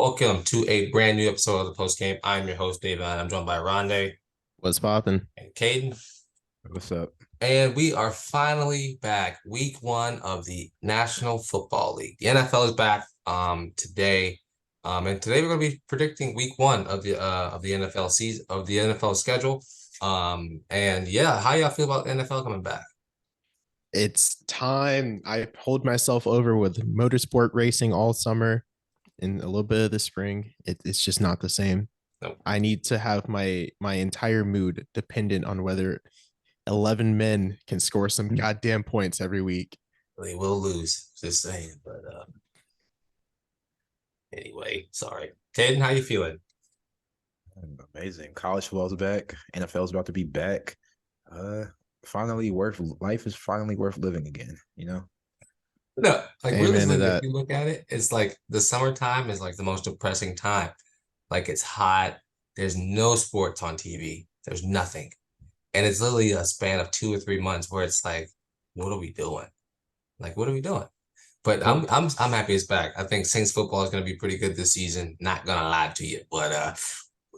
Welcome to a brand new episode of the Post Game. I'm your host, Davion. I'm joined by Oronde What's poppin'? and Kaden. What's up? And we are finally back. Week 1 of the National Football League. The NFL is back today. And today we're going to be predicting week 1 of the NFL season, of the NFL schedule. And yeah, how y'all feel about the NFL coming back? It's time. I hold myself over with motorsport racing all summer and a little bit of the spring. It's just not the same. Nope. I need to have my entire mood dependent on whether 11 men can score some goddamn points every week. They will lose, just saying. But anyway, sorry. Kaden, how you feeling? Amazing. College football's back. NFL's about to be back. Life is finally worth living again, you know? No, like Amen really, to if that. you look at it, it's like the summertime is like the most depressing time. Like it's hot. There's no sports on TV. There's nothing. And it's literally a span of 2 or 3 months where it's like, what are we doing? Like, what are we doing? But I'm happy it's back. I think Saints football is gonna be pretty good this season. Not gonna lie to you, but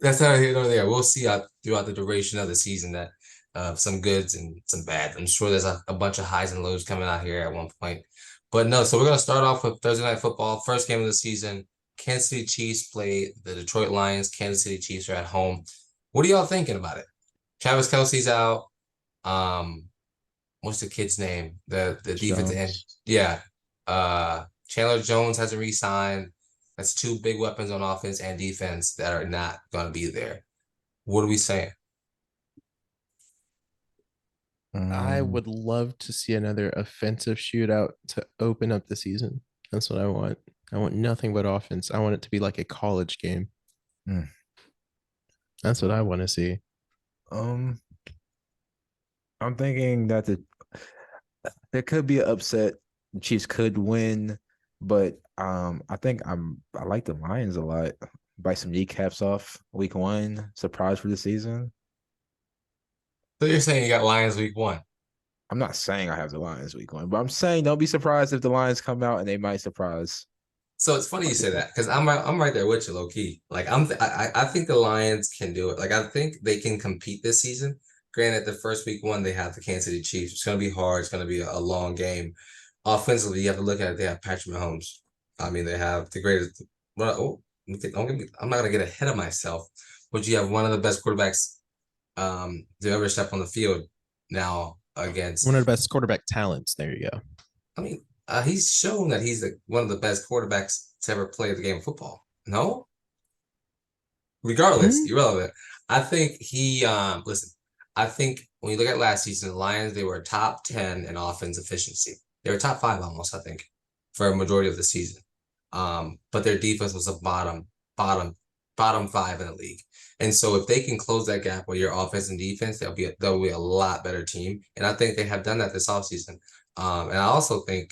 that's not here nor there. We'll see throughout the duration of the season that some goods and some bad. I'm sure there's a bunch of highs and lows coming out here at one point. But no, so we're gonna start off with Thursday night football, first game of the season. Kansas City Chiefs play the Detroit Lions. Kansas City Chiefs are at home. What are y'all thinking about it? Travis Kelce's out. What's the kid's name? The defensive end. Jones. Yeah. Chandler Jones hasn't re-signed. That's two big weapons on offense and defense that are not gonna be there. What are we saying? I would love to see another offensive shootout to open up the season. That's what I want. I want nothing but offense. I want it to be like a college game. Mm. That's what I want to see. I'm thinking that there could be an upset. The Chiefs could win, but I like the Lions a lot. Bite some kneecaps off week 1. Surprise for the season. So you're saying you got Lions week 1. I'm not saying I have the Lions week 1, but I'm saying don't be surprised if the Lions come out and they might surprise. So it's funny you say that because I'm right there with you, low key. Like I think the Lions can do it. Like I think they can compete this season. Granted, the first week 1 they have the Kansas City Chiefs. It's going to be hard. It's going to be a long game. Offensively, you have to look at it. They have Patrick Mahomes. I mean, they have the greatest. Well, don't get me. I'm not going to get ahead of myself. But you have one of the best quarterbacks to ever step on the field now against. One of the best quarterback talents. There you go. I mean, he's shown that he's one of the best quarterbacks to ever play the game of football. No, regardless, irrelevant. I think listen. I think when you look at last season, the Lions they were top 10 in offense efficiency. They were top 5 almost, I think, for a majority of the season. But their defense was a bottom 5 in the league. And so if they can close that gap with your offense and defense, they'll be a lot better team. And I think they have done that this offseason. And I also think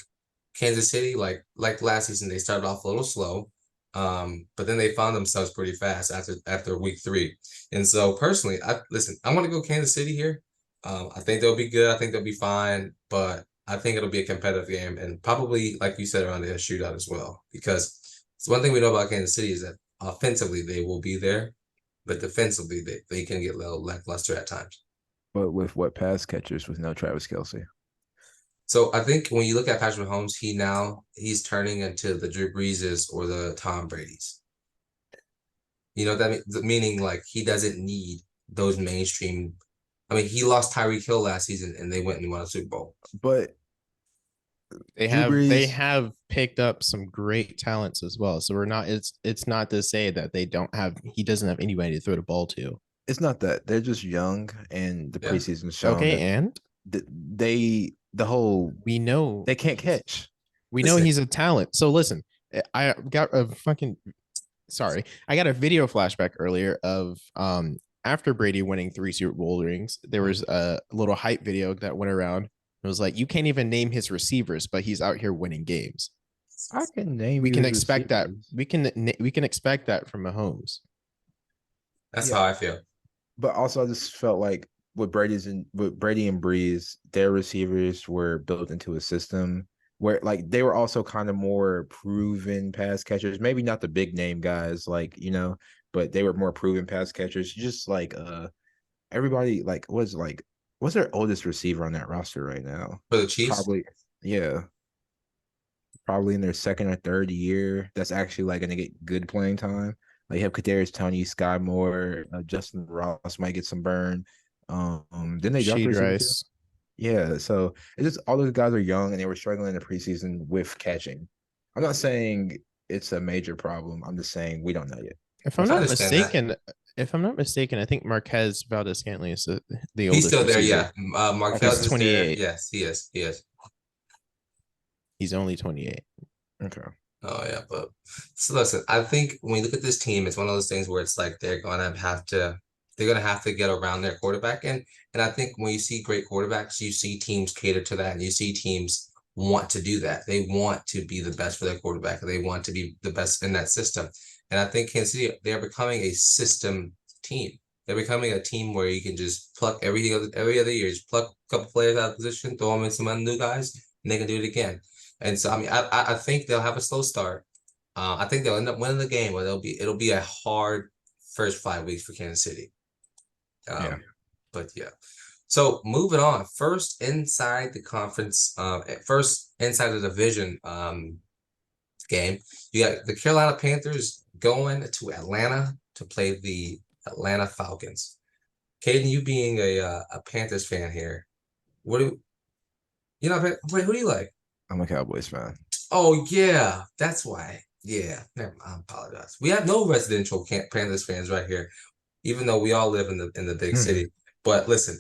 Kansas City, like last season, they started off a little slow, but then they found themselves pretty fast after week 3. And so personally, I'm going to go Kansas City here. I think they'll be good. I think they'll be fine, but I think it'll be a competitive game and probably, like you said, around a shootout as well. Because it's one thing we know about Kansas City is that offensively they will be there, but defensively they can get a little lackluster at times. But with what pass catchers with no Travis Kelce? So I think when you look at Patrick Mahomes, he's turning into the Drew Breeses or the Tom Brady's. You know that meaning like he doesn't need those mainstream. I mean, he lost Tyreek Hill last season and they went and won a Super Bowl. But They Drew have Brees, picked up some great talents as well. So we're not it's not to say that he doesn't have anybody to throw the ball to. it's not that they're just young, and the Yeah. preseason shown Okay, that and we know they can't catch. we know he's a talent. So listen, I got a video flashback earlier of after Brady winning 3 Super Bowl rings. There was a little hype video that went around. It was like, you can't even name his receivers, but he's out here winning games. I can name. We you can his expect that. receivers. We can expect that from Mahomes. That's Yeah. how I feel. But also, I just felt like with Brady and Breeze, their receivers were built into a system where like they were also kind of more proven pass catchers. Maybe not the big name guys, like but they were more proven pass catchers. Just like everybody what's their oldest receiver on that roster right now? For the Chiefs? Probably yeah, probably in their second or third year. That's actually like gonna get good playing time. Like you have Kadarius Toney, Sky Moore, Justin Ross might get some burn. Then they draft the Sheed receiver too. Rice. Yeah, so it's just all those guys are young and they were struggling in the preseason with catching. I'm not saying it's a major problem. I'm just saying we don't know yet. If I I'm not understand that. mistaken, I think Marquez Valdez-Scantling is the He's oldest still there, receiver. yeah. Marquez He's is there. 28. Yes, he is. He is. He's only 28. Okay. Oh yeah, but so listen, I think when you look at this team, it's one of those things where it's like they're gonna have to get around their quarterback. And I think when you see great quarterbacks, you see teams cater to that and you see teams want to do that. They want to be the best for their quarterback, and they want to be the best in that system. And I think Kansas City, they're becoming a system team. They're becoming a team where you can just pluck every other year, just pluck a couple players out of position, throw them in some new guys, and they can do it again. And so I mean, I think they'll have a slow start. I think they'll end up winning the game, but it'll be a hard first 5 weeks for Kansas City. Yeah. But yeah. So moving on, first inside the conference, first inside the division game, you got the Carolina Panthers going to Atlanta to play the Atlanta Falcons. Kaden, you being a Panthers fan here, what do you know? Wait, who do you like? I'm a Cowboys fan. Oh yeah, that's why. Yeah, never mind. I apologize. We have no residential Panthers fans right here, even though we all live in the big city. But listen,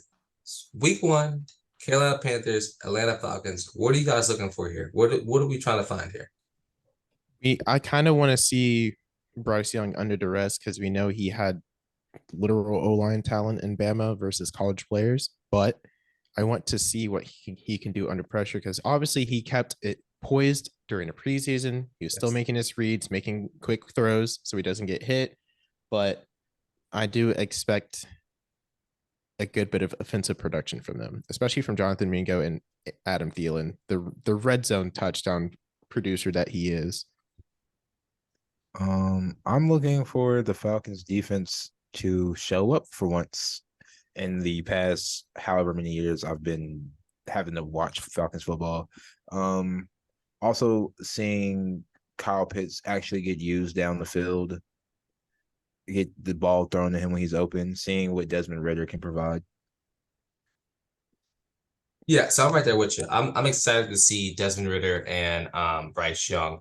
week 1, Carolina Panthers, Atlanta Falcons. What are you guys looking for here? What are we trying to find here? I kind of want to see Bryce Young under duress because we know he had literal O-line talent in Bama versus college players, but I want to see what he can do under pressure because obviously he kept it poised during the preseason. He was still making his reads, making quick throws so he doesn't get hit. But I do expect a good bit of offensive production from them, especially from Jonathan Mingo and Adam Thielen, the red zone touchdown producer that he is. I'm looking for the Falcons defense to show up for once. In the past however many years I've been having to watch Falcons football. Also seeing Kyle Pitts actually get used down the field, get the ball thrown to him when he's open, seeing what Desmond Ridder can provide. Yeah, so I'm right there with you. I'm excited to see Desmond Ridder and Bryce Young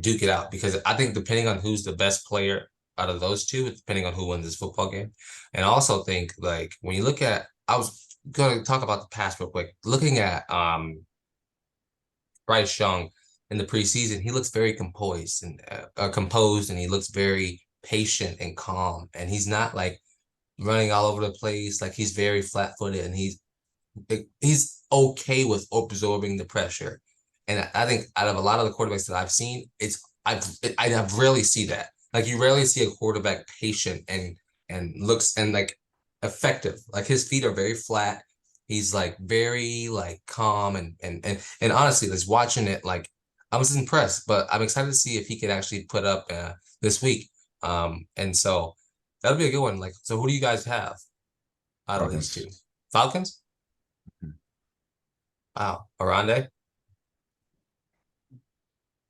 duke it out because I think depending on who's the best player out of those two, depending on who wins this football game. And I also think like when you look at, I was going to talk about the past real quick. Looking at Bryce Young in the preseason, he looks very composed and he looks very patient and calm. And he's not like running all over the place. Like he's very flat-footed and he's okay with absorbing the pressure. And I think out of a lot of the quarterbacks that I've seen, I rarely see that. Like you rarely see a quarterback patient and looks and like effective. Like his feet are very flat. He's like very like calm and honestly, just watching it, like I was impressed. But I'm excited to see if he could actually put up this week. And so that'll be a good one. Like, so who do you guys have out of these two? Falcons? Wow, Oronde?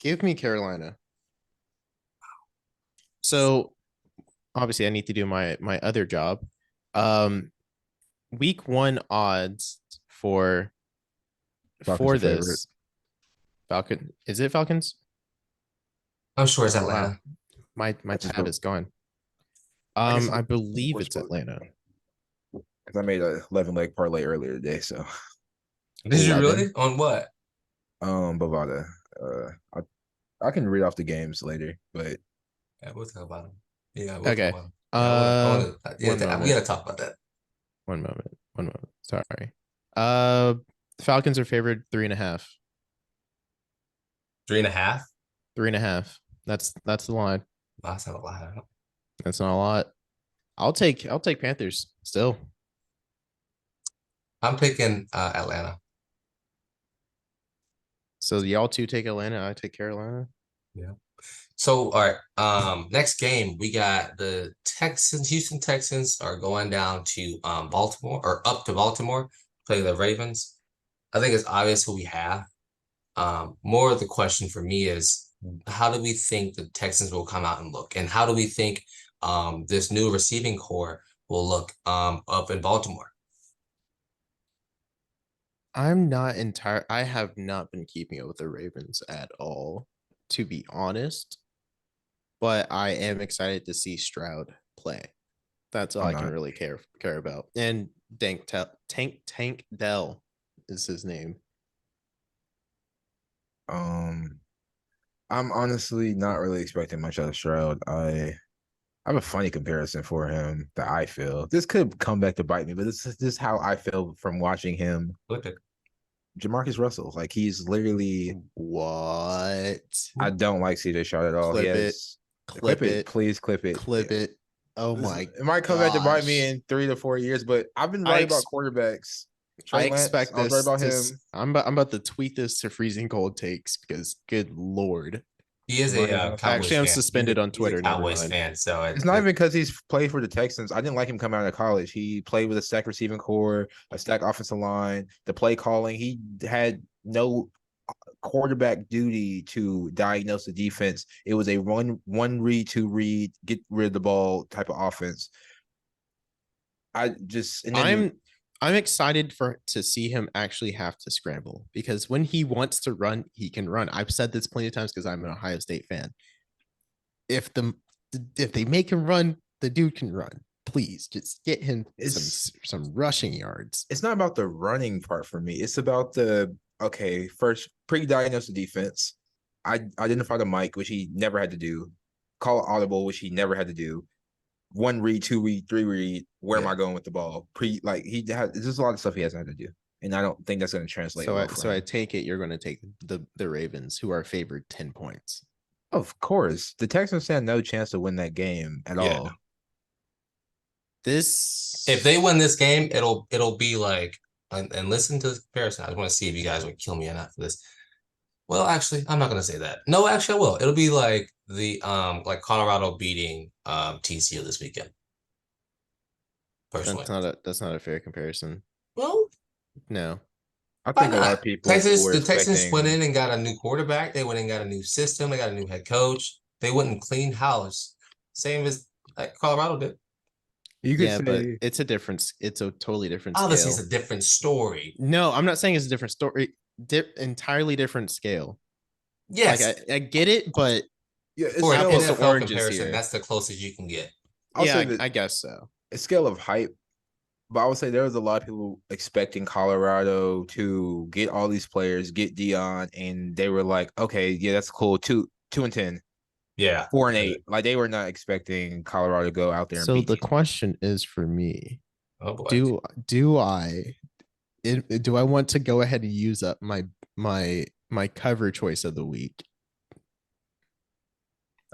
Give me Carolina. So obviously I need to do my other job. Week 1 odds for Falcons this favorite. Falcon. Is it Falcons? I'm sure it's Oh, wow. Atlanta. My tab is gone. I believe it's Atlanta. I made a 11 leg parlay earlier today, so. Did you really? On what? Bovada. I can read off the games later, but yeah, we'll talk about them. Yeah, we'll okay. talk about them. We gotta talk about that. One moment. Sorry. Falcons are favored 3.5. 3.5? 3.5. That's the line. That's not a lot. That's not a lot. I'll take Panthers still. I'm picking Atlanta. So y'all two take Atlanta, I take Carolina. Yeah. So, all right. Next game we got the Texans. Houston Texans are going down to Baltimore or up to Baltimore, play the Ravens. I think it's obvious who we have. More of the question for me is how do we think the Texans will come out and look, and how do we think this new receiving core will look up in Baltimore? I'm not entire. I have not been keeping up with the Ravens at all, to be honest. But I am excited to see Stroud play. That's all I'm I can not. really care about. And Tank Dell is his name. I'm honestly not really expecting much out of Stroud. I have a funny comparison for him that I feel. This could come back to bite me, but this is how I feel from watching him. Look at Jamarcus Russell, like he's literally. What? I don't like CJ Stroud at all. He Clip it. has Clip it. please clip it. Clip it. Oh my It might come back to bite me gosh. in 3 to 4 years, but I've been I right ex- about quarterbacks. I Trey Lance, expect I was right this about to. him. I'm about to tweet this to freezing cold takes because good lord. he is Marcus a Russell. Cowboys Actually, I'm fan. suspended on He's a Twitter. Never Cowboys mind. fan, so It's not even because he's played for the Texans. I didn't like him coming out of college. He played with a stacked receiving core, a stacked offensive line, the play calling. He had no quarterback duty to diagnose the defense. It was a one read, two read, get rid of the ball type of offense. I just and then I'm excited to see him actually have to scramble because when he wants to run, he can run. I've said this plenty of times because I'm an Ohio State fan. If they make him run, the dude can run. Please just get him some rushing yards. It's not about the running part for me. It's about first pre-diagnose the defense. I identify the mic, which he never had to do. Call it audible, which he never had to do. One read, two read, three read. Where am I going with the ball? There's a lot of stuff he hasn't had to do, and I don't think that's going to translate. So I take it you're going to take the Ravens, who are favored 10 points. Of course, the Texans stand no chance to win that game at all. If they win this game, it'll be like, and listen to the comparison. I just want to see if you guys would kill me or not for this. Well, actually, I'm not gonna say that. No, actually, I will. It'll be like like Colorado beating TCU this weekend. Personally, that's not a fair comparison. Well, no. I think a lot of people the Texans went in and got a new quarterback. They went and got a new system. They got a new head coach. They went and cleaned house, same as like Colorado did. You could say, but it's a totally different scale. Obviously, it's a different story. No, I'm not saying it's a different story. Entirely different scale. Yes, like I get it, but for an apples to NFL oranges comparison, here. that's the closest you can get. I guess so. A scale of hype, but I would say there was a lot of people expecting Colorado to get all these players, get Davion, and they were like, okay, yeah, that's cool. 2-10. Yeah. 4-8. Like they were not expecting Colorado to go out there and so beat the teams. question is for me, oh boy. do I want to go ahead and use up my cover choice of the week?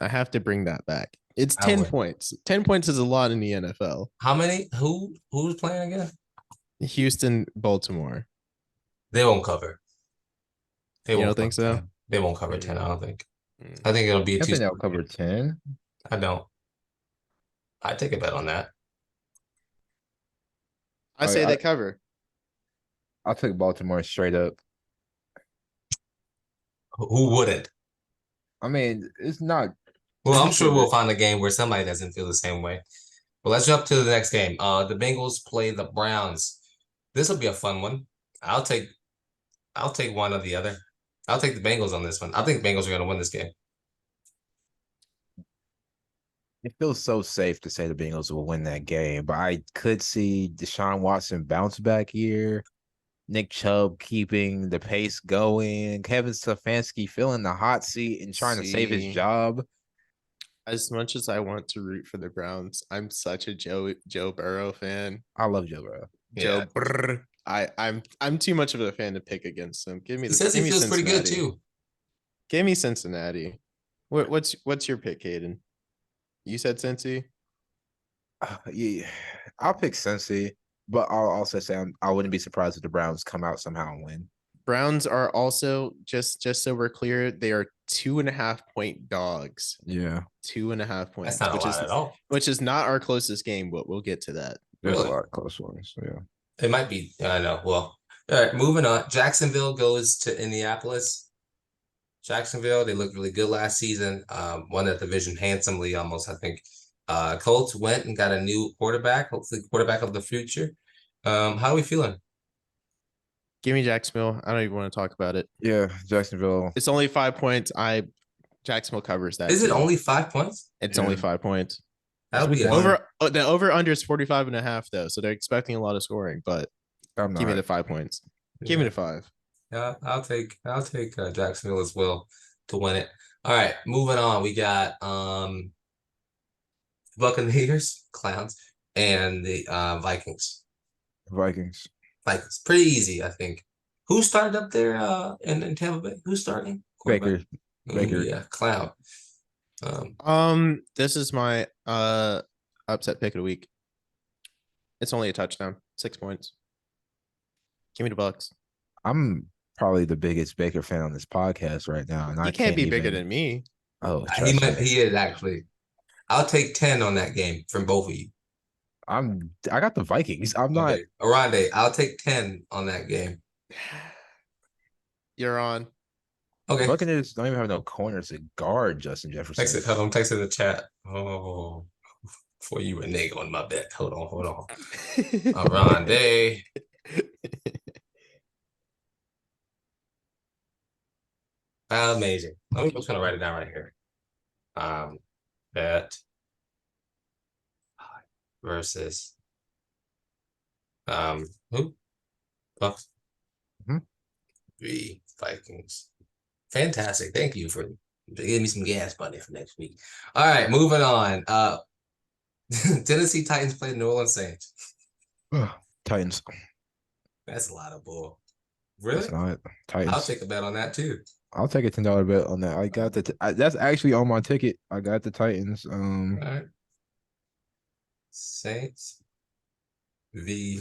I have to bring that back. It's 10 points. 10 points is a lot in the NFL. How many? Who's playing again? Houston, Baltimore. They won't cover. You don't think so? 10. They won't cover 10, I don't think. I think it'll be I think they'll cover 10. I don't. I take a bet on that. I say they cover. I'll take Baltimore straight up. Who wouldn't? I mean, it's not. Well, I'm sure we'll find a game where somebody doesn't feel the same way. Well, let's jump to the next game. The Bengals play the Browns. This will be a fun one. I'll take one or the other. I'll take the Bengals on this one. I think the Bengals are going to win this game. It feels so safe to say the Bengals will win that game, but I could see Deshaun Watson bounce back here. Nick Chubb keeping the pace going. Kevin Stefanski feeling the hot seat and trying to save his job. As much as I want to root for the Browns, I'm such a Joe Burrow fan. I love Joe Burrow. Joe Burrow. I'm too much of a fan to pick against him. He says he feels pretty good too. Give me Cincinnati. What's your pick, Kaden? You said Cincy? Yeah, I'll pick Cincy, but I'll also say I wouldn't be surprised if the Browns come out somehow and win. Browns are also just so we're clear, they are 2.5 point dogs. Yeah, 2.5 points, That's not a which lot is at all. which is not our closest game, but we'll get to that. there's Really? a lot of close ones. Yeah. It might be. I know. Well, all right. Moving on. Jacksonville goes to Indianapolis. Jacksonville, they looked really good last season. Won that division handsomely, almost. I think. Colts went and got a new quarterback. Hopefully, quarterback of the future. How are we feeling? Give me Jacksonville. I don't even want to talk about it. Yeah, Jacksonville. It's only 5 points. Jacksonville covers that. Is it too. only 5 points? It's Yeah. only 5 points. That'll be One. The over under is 45.5 though, so they're expecting a lot of scoring. But I'm give me not. the 5 points. Give me Yeah. the 5. Yeah, I'll take Jacksonville as well to win it. All right, moving on. We got Buccaneers, clowns, and the Vikings. Vikings. Vikings, pretty easy, I think. Who started up there in Tampa Bay? Who's starting? Baker. Quarterback? Baker. Yeah, clown. This is my upset pick of the week. It's only a touchdown, 6 points. Give me the Bucks. I'm probably the biggest Baker fan on this podcast right now, and I He can't be bigger even- than me. Oh, he trust me. he is actually. I'll take 10 on that game from both of you. I got the Vikings. I'm not. Okay. Oronde, I'll take 10 on that game. You're on. Okay. Buccaneers don't even have no corners to guard Justin Text Jefferson. it. Hold on. Text it in the chat. Oh, for you renege on my bet. Hold on. Oronde. Amazing. I'm just gonna write it down right here. Bet versus who? Bucks. Mhm. The Vikings. Fantastic. Thank you for giving me some gas money for next week. All right, moving on. Tennessee Titans play New Orleans Saints. Titans. That's a lot of bull. Really? It's not Titans. I'll take a bet on that too. I'll take a $10 bet on that. I got that's actually on my ticket. I got the Titans. All right. Saints v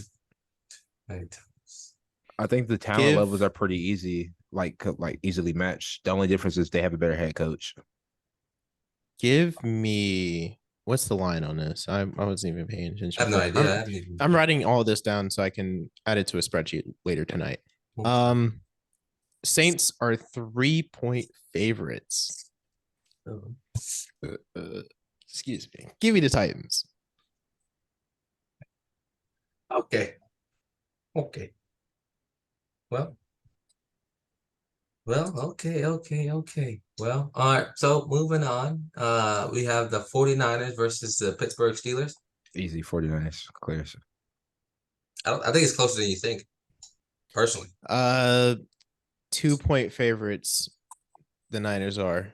Titans. I think the talent levels are pretty easy, like easily matched. The only difference is they have a better head coach. Give me what's the line on this? I wasn't even paying attention. I have no idea. I'm writing all this down so I can add it to a spreadsheet later tonight. Saints are 3-point favorites. Excuse me. Give me the Titans. Okay. Well, okay. Well, all right. So moving on. We have the 49ers versus the Pittsburgh Steelers. Easy 49ers, clear. I think it's closer than you think, personally. 2-point favorites, the Niners are,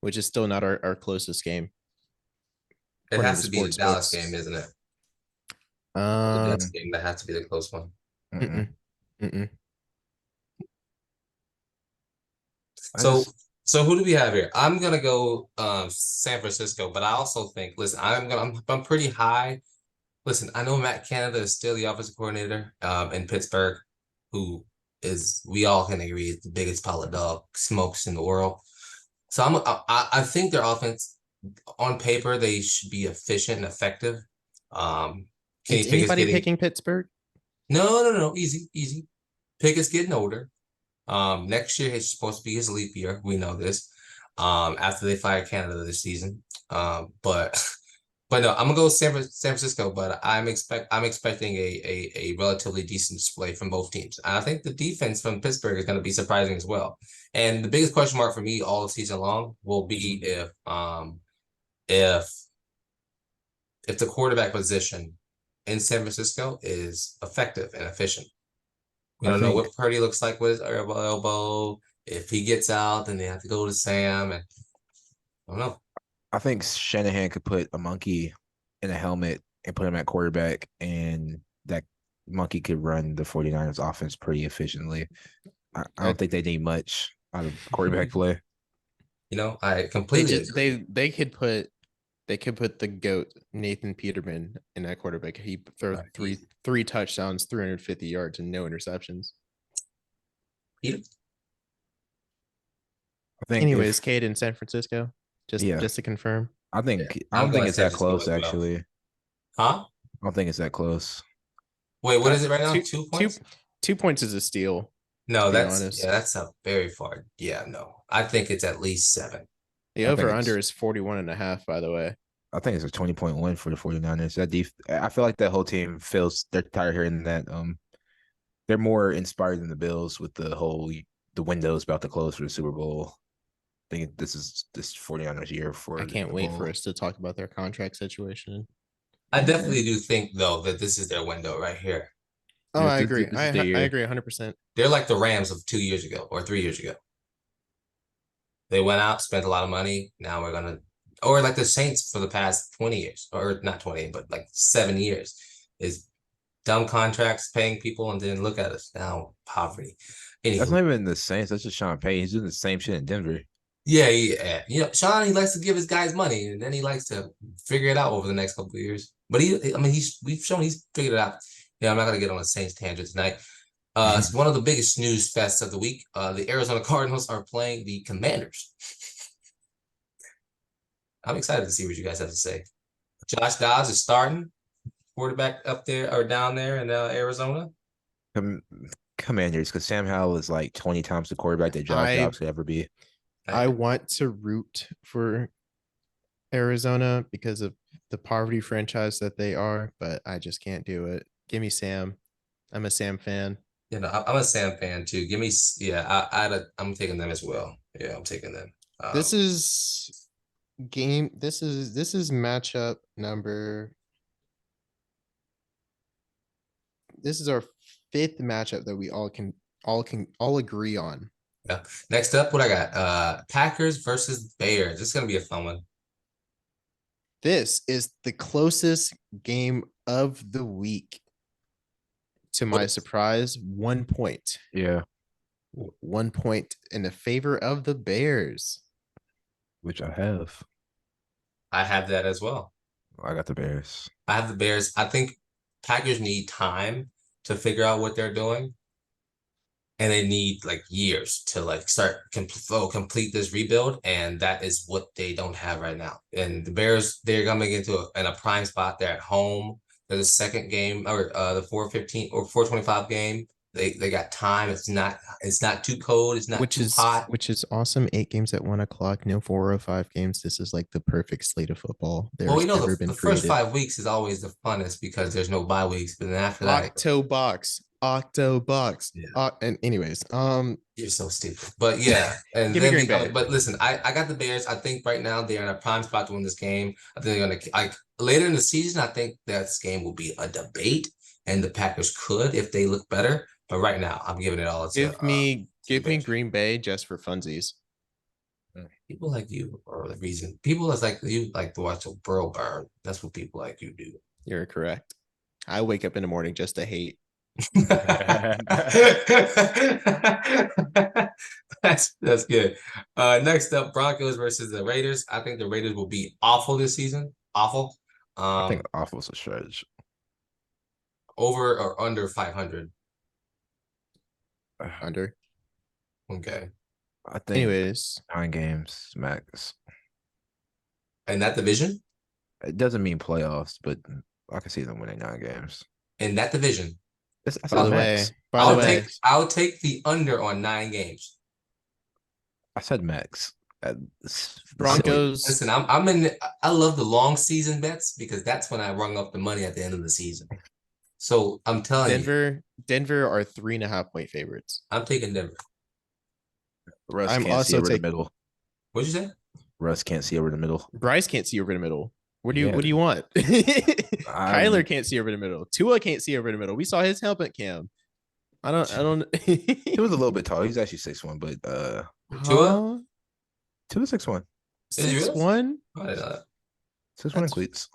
which is still not our closest game. It has to be the Dallas game, isn't it? The Dallas game, that has to be the close one. So who do we have here? I'm gonna go San Francisco, but I also think, listen, I'm pretty high. Listen, I know Matt Canada is still the offensive coordinator in Pittsburgh, who is, we all can agree, is the biggest pile of dog smokes in the world. So I think their offense, on paper, they should be efficient and effective. Is anybody picking Pittsburgh? No, easy. Pickett's getting older. Next year is supposed to be his leap year. We know this. After they fired Canada this season. But no, I'm gonna go San Francisco. But I'm expecting a relatively decent display from both teams. And I think the defense from Pittsburgh is gonna be surprising as well. And the biggest question mark for me all season long will be if the quarterback position in San Francisco is effective and efficient. We don't know what Purdy looks like with his elbow. If he gets out, then they have to go to Sam. And I don't know. I think Shanahan could put a monkey in a helmet and put him at quarterback, and that monkey could run the 49ers offense pretty efficiently. I don't think they need much out of quarterback play. You know, I completely agree. They could put the GOAT Nathan Peterman in that quarterback. He throw three touchdowns, 350 yards, and no interceptions. He, I think Anyways, if Cade in San Francisco. yeah, Just to confirm. I yeah, think I I'm don't think going it's San that Francisco close as well. actually. I Huh? don't think it's that close. Wait, what is it right now? Two 2 two points? 2 points is a steal, to No, be that's honest. a very far. Yeah, no. I think it's at least 7. The I think over under it's is 41.5, by the way. I think it's a 20-point win for the 49ers. I feel like that whole team feels they're tired hearing that they're more inspired than the Bills with the window's about to close for the Super Bowl. I think this is this 49ers year I for can't the wait for bowl. us to talk about their contract situation. I definitely do think though that this is their window right here. Oh, I agree. This is the I year. agree 100%. They're like the Rams of 2 years ago or 3 years ago. They went out, spent a lot of money. Now we're gonna, or like the Saints for the past 20 years, or not 20, but like 7 years, is dumb contracts, paying people, and then look at us now, poverty. That's Anywho, not even the Saints. That's just Sean Payton. He's doing the same shit in Denver. yeah. Sean, he likes to give his guys money, and then he likes to figure it out over the next couple of years. But I mean, we've shown he's figured it out. Yeah, I'm not gonna get on a Saints tangent tonight. It's one of the biggest snooze fests of the week. The Arizona Cardinals are playing the Commanders. I'm excited to see what you guys have to say. Josh Dobbs is starting quarterback up there or down there in Arizona. Com- Commanders, because Sam Howell is like 20 times the quarterback that Josh I Dobbs could ever be. I want to root for Arizona because of the poverty franchise that they are, but I just can't do it. Give me Sam. I'm a Sam fan. I'm a Sam fan too. Give me, yeah, I'm taking them as well. Yeah, I'm taking them. This is game. This is matchup number. This is our fifth matchup that we all agree on. Yeah. Next up, what I got? Packers versus Bears. This is gonna be a fun one. This is the closest game of the week. To my surprise, 1 point. Yeah, 1 point in the favor of the Bears. which I have. I have that as well. I got the Bears. I have the Bears. I think Packers need time to figure out what they're doing. And they need like years to like complete this rebuild, and that is what they don't have right now. And the Bears, they're coming into in a prime spot. They're at home. They're the second game or the 4:15 or 4:25 game. They got time. It's not too cold. It's not too hot. Which is awesome. 8 games at 1 o'clock. No 4:05 games. This is like the perfect slate of football Well, there's ever been the first created. 5 weeks is always the funnest because there's no bye weeks. But then after that, Octobox. Yeah. And anyways, you're so stupid. But yeah, and Give me then Green Bay. but listen, I got the Bears. I think right now they're in a prime spot to win this game. I think they're gonna like later in the season. I think this game will be a debate, and the Packers could if they look better. But right now, I'm giving it all to give me Bears. Green Bay just for funsies. People like you are the reason. People that's like you like to watch a burrow burn. That's what people like you do. You're correct. I wake up in the morning just to hate. That's good. Next up, Broncos versus the Raiders. I think the Raiders will be awful this season. Awful. I think awful's a stretch. Over or under 500. Under. Okay. I think Anyways, 9 games max. In that division? It doesn't mean playoffs, but I can see them winning 9 games. In that division. By the way, I'll take the under on 9 games. I said max. Broncos. Listen, I love the long season bets because that's when I rung up the money at the end of the season. So I'm telling you, Denver are 3.5 point favorites. I'm taking Denver. Russ I'm can't also see over the taking. middle. What'd you say? Russ can't see over the middle. Bryce can't see over the middle. What do you Yeah. want? Kyler can't see over the middle. Tua can't see over the middle. We saw his helmet cam. I don't. He was a little bit tall. He's actually 6'1", but Tua? Tua 6'1". Is he really? 6'1"? I didn't know that. 6'1" in cleats.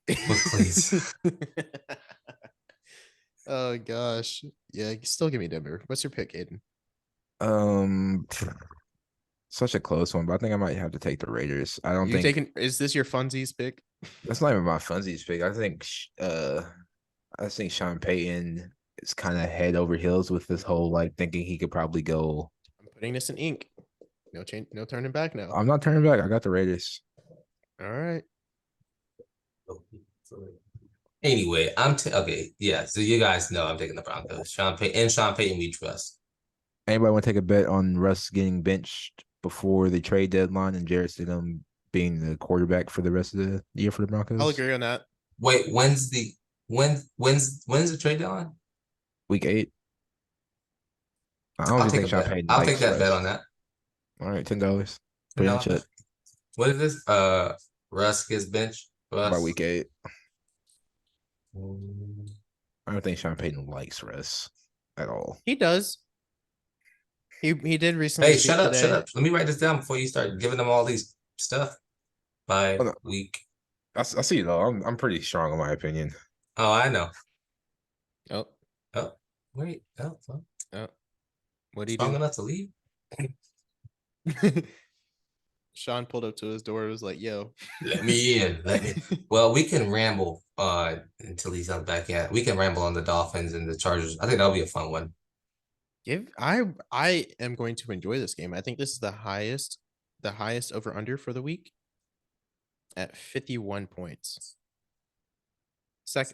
Please. Oh gosh. Yeah, still give me Denver. What's your pick, Kaden? Such a close one, but I think I might have to take the Raiders. I don't You think is this your funsies pick? that's not even my funsies pick. I think Sean Payton is kind of head over heels with this whole like thinking he could probably go. I'm putting this in ink. No change, no turning back now. I'm not turning back. I got the Raiders. All right. Anyway, okay. Yeah, so you guys know I'm taking the Broncos. Sean Payton, we trust. Anybody want to take a bet on Russ getting benched before the trade deadline and Jarrett Stidham being the quarterback for the rest of the year for the Broncos? I'll agree on that. Wait, when's the trade deadline? Week 8. I don't I'll even take think a Sean bet. Payton I'll take likes that bet Russ. on that. All right, $10. Put in the chat What is this? Russ gets benched. by week 8. Mm. I don't think Sean Payton likes Russ at all. He does. He did recently. Hey, speak shut up! today. Shut up! Let me write this down before you start giving them all these stuff by Oh, no. week. I see though. I'm pretty strong in my opinion. Oh, I know. Oh, Oh, wait. Oh, oh. What do you strong do? enough to leave? Sean pulled up to his door. It was like, "Yo, Let me in. Let me. Well, we can ramble until he's not back yet. We can ramble on the Dolphins and the Chargers. I think that'll be a fun one. I am going to enjoy this game. I think this is the highest over under for the week at 51 points.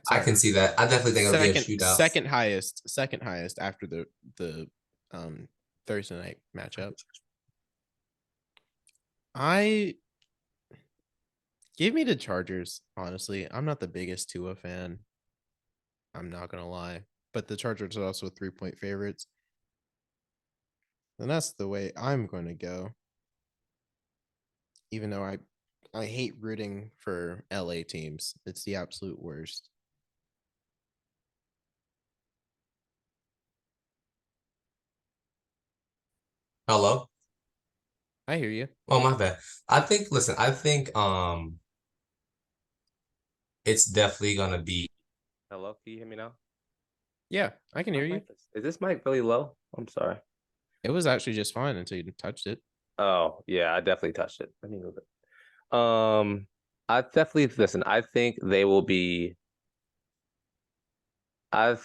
I can see that. I definitely think it'll be a shootout. Second highest after the Thursday night matchup. Give me the Chargers, honestly. I'm not the biggest Tua fan. I'm not gonna lie. But the Chargers are also 3-point favorites. And that's the way I'm gonna go. Even though I hate rooting for LA teams. It's the absolute worst. Hello. I hear you. Oh, my bad. I think. Listen. I think. It's definitely gonna be. Hello. Can you hear me now? Yeah, I can hear you. Is this mic really low? I'm sorry. It was actually just fine until you touched it. Oh, yeah, I definitely touched it. Let me move it. I definitely listen. I think they will be. I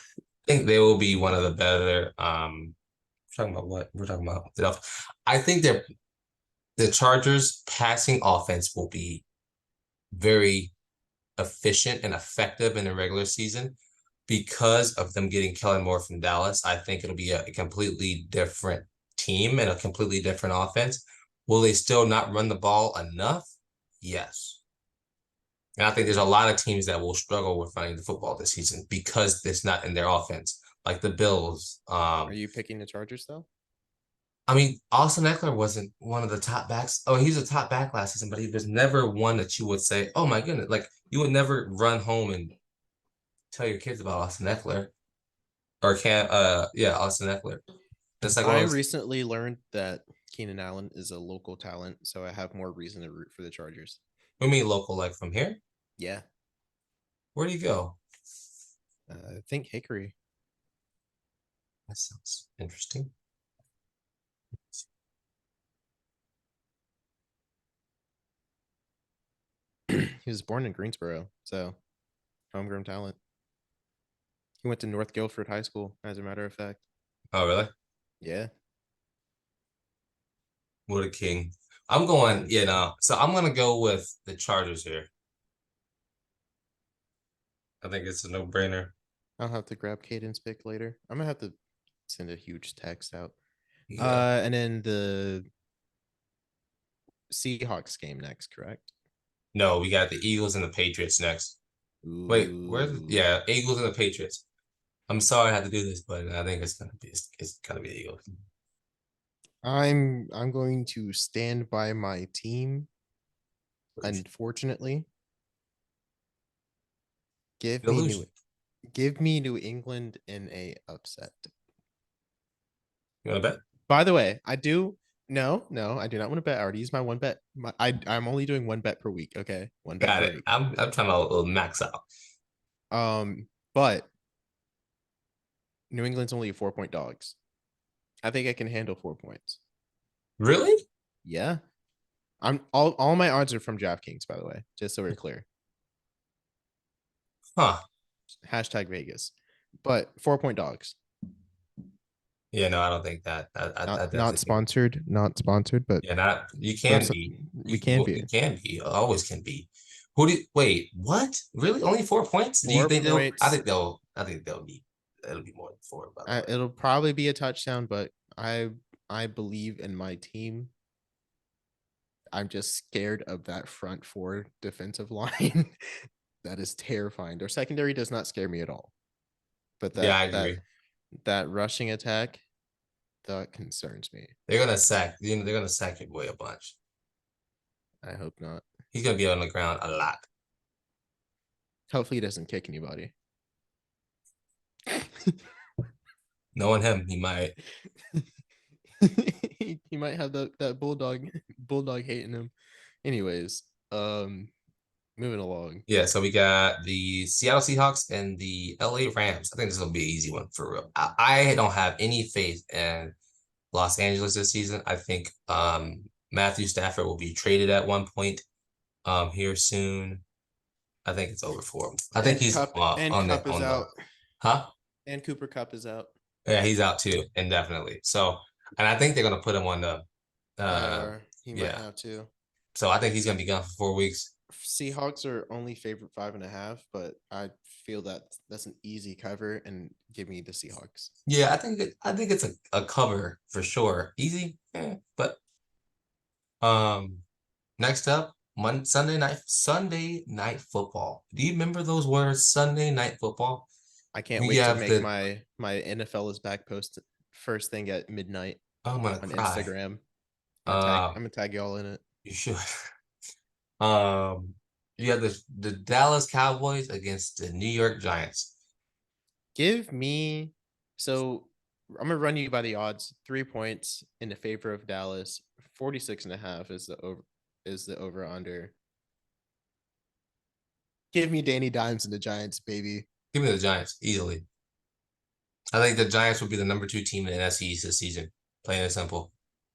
think they will be one of the better. Talking about what we're talking about. I think the Chargers passing offense will be very efficient and effective in the regular season because of them getting Kellen Moore from Dallas. I think it'll be a completely different team and a completely different offense. Will they still not run the ball enough? Yes. And I think there's a lot of teams that will struggle with running the football this season because it's not in their offense, like the Bills. Are you picking the Chargers though? I mean, Austin Eckler wasn't one of the top backs. Oh, he was a top back last season, but he was never one that you would say, "Oh my goodness!" Like you would never run home and tell your kids about Austin Eckler or Austin Eckler. That's like I recently learned that Keenan Allen is a local talent, so I have more reason to root for the Chargers. We mean local, like from here. Yeah. Where do you go? I think Hickory. That sounds interesting. He was born in Greensboro, so homegrown talent. He went to North Guilford High School, as a matter of fact. Oh, really? Yeah. What a king. I'm going, so I'm going to go with the Chargers here. I think it's a no-brainer. I'll have to grab Kaden's pick later. I'm gonna have to send a huge text out. Yeah. And then the Seahawks game next, correct? No, we got the Eagles and the Patriots next. Wait, Eagles and the Patriots. I'm sorry I had to do this, but I think it's gonna be the Eagles. I'm going to stand by my team. Unfortunately, give me New England in a upset. You want to bet? By the way, I do no, I do not want to bet. I already used my one bet. I'm only doing one bet per week. Okay, one bet Got per it. week. I'm trying to max out. But New England's only 4-point dogs. I think I can handle 4 points. Really? Yeah. I'm all my odds are from DraftKings, by the way, just so we're clear. Huh. Hashtag Vegas. but 4-point dogs. Yeah, no, I don't think that. I Not definitely think. sponsored, but Yeah, not you can those be. we can You be. can be. Always can be. Wait, what? Really? Only 4 points? Do you 4 think they'll points. I think they'll be it'll be more than four, by the way. It'll probably be a touchdown, but I believe in my team. I'm just scared of that front four defensive line. That is terrifying. Their secondary does not scare me at all. But Yeah, I agree. that rushing attack, that concerns me. They're gonna sack, they're gonna sack your boy a bunch. I hope not. He's gonna be on the ground a lot. Hopefully he doesn't kick anybody. Knowing him, he might. He might have that bulldog hating him. Anyways, moving along. Yeah, so we got the Seattle Seahawks and the LA Rams. I think this will be an easy one for real. I don't have any faith in Los Angeles this season. I think Matthew Stafford will be traded at one point here soon. I think it's over for him. I think he's on Cup the is out. huh? And Cooper Cup is out. Yeah, he's out too, indefinitely. So, and I think they're gonna put him on the IR. He might yeah. have to. So I think he's gonna be gone for 4 weeks. Seahawks are only favorite 5.5, but I feel that that's an easy cover and give me the Seahawks. Yeah, I think it's a cover for sure. Easy, but next up, Sunday night football. Do you remember those words? Sunday night football. I can't We wait to have make the my NFL is back post first thing at midnight I'm gonna on cry. Instagram. I'm Uh, gonna tag y'all in it. you should. Um, you have the Dallas Cowboys against the New York Giants. Give me so I'm gonna run you by the odds. 3 points in the favor of Dallas. 46.5 is the over under. Give me Danny Dimes and the Giants, baby. Give me the Giants easily. I think the Giants will be the number 2 team in the NFC East this season. Plain and simple.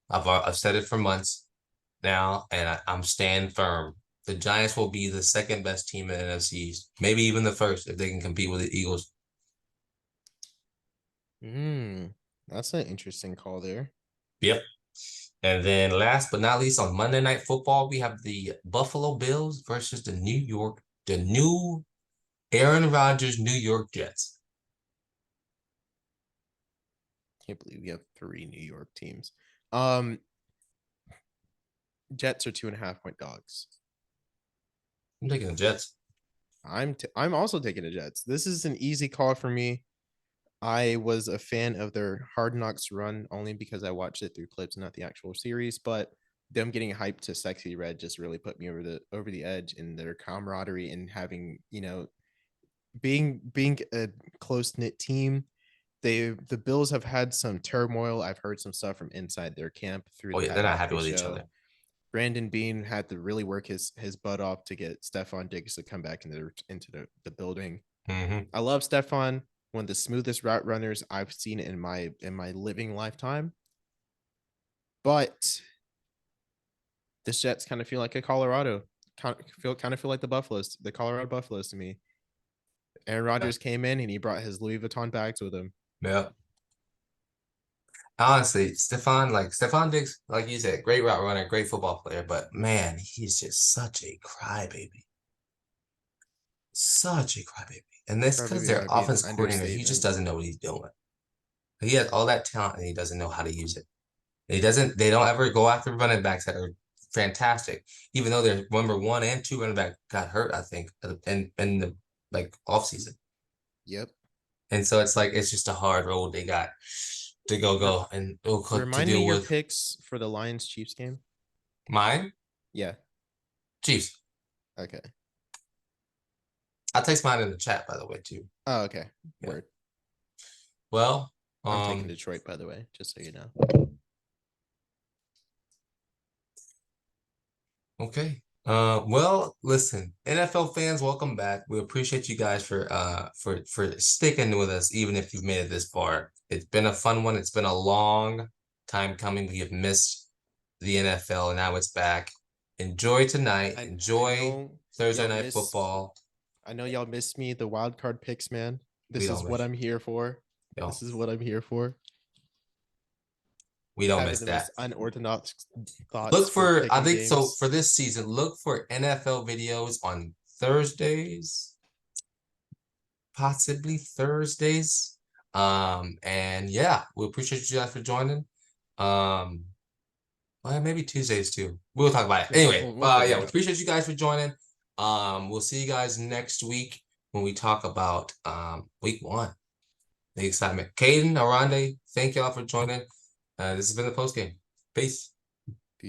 I've said it for months now, and I'm staying firm. The Giants will be the second best team in the NFC East, maybe even the first if they can compete with the Eagles. That's an interesting call there. Yep. And then last but not least, on Monday Night Football, we have the Buffalo Bills versus the new Aaron Rodgers New York Jets. Can't believe we have 3 New York teams. Jets are 2.5-point dogs. I'm taking the Jets. I'm also taking the Jets. This is an easy call for me. I was a fan of their Hard Knocks run only because I watched it through clips, not the actual series. But them getting hyped to Sexy Red just really put me over the edge in their camaraderie and having being a close knit team. The Bills have had some turmoil. I've heard some stuff from inside their camp through the Yeah, they're not Pat happy McAfee with each show. other. Brandon Bean had to really work his butt off to get Stephon Diggs to come back into the building. Mm-hmm. I love Stephon, one of the smoothest route runners I've seen in my living lifetime. But this Jets kind of feel like a Colorado. Kind of feel like the Colorado Buffaloes to me. Aaron Rodgers came in and he brought his Louis Vuitton bags with him. Yeah. Honestly, Stephon Diggs, like you said, great route runner, great football player, but man, he's just such a crybaby. Such a crybaby. And that's because Crybaby their might be an offense coordinator, he just understatement. doesn't know what he's doing. He has all that talent and he doesn't know how to use it. They don't ever go after running backs that are fantastic, even though their number 1 and 2 running back got hurt, I think, in the off season. Yep. And so it's just a hard road they got to go and to Remind deal me your with. picks for the Lions Chiefs game. Mine? Yeah. Chiefs. Okay. I'll text mine in the chat, by the way, too. Oh, okay. Yeah. Word. Well, I'm taking Detroit, by the way, just so you know. Okay. Well, listen, NFL fans, welcome back. We appreciate you guys for sticking with us, even if you've made it this far. It's been a fun one. It's been a long time coming. We have missed the NFL, and now it's back. Enjoy tonight. Enjoy Thursday night football. I know y'all missed me, the wild card picks, man. This don't is what miss- I'm here for. Yo, This is what I'm here for. we don't Having miss the that. most unorthodox thoughts. Look for I picking think so games. for this season, look for NFL videos on Thursdays, possibly Thursdays. And yeah, we appreciate you guys for joining. Well, maybe Tuesdays too. We'll talk about it. Yeah, Anyway, we'll figure yeah, it we out. appreciate you guys for joining. We'll see you guys next week when we talk about week 1. The excitement. Kaden, Oronde, thank y'all for joining. This has been the post game. Peace.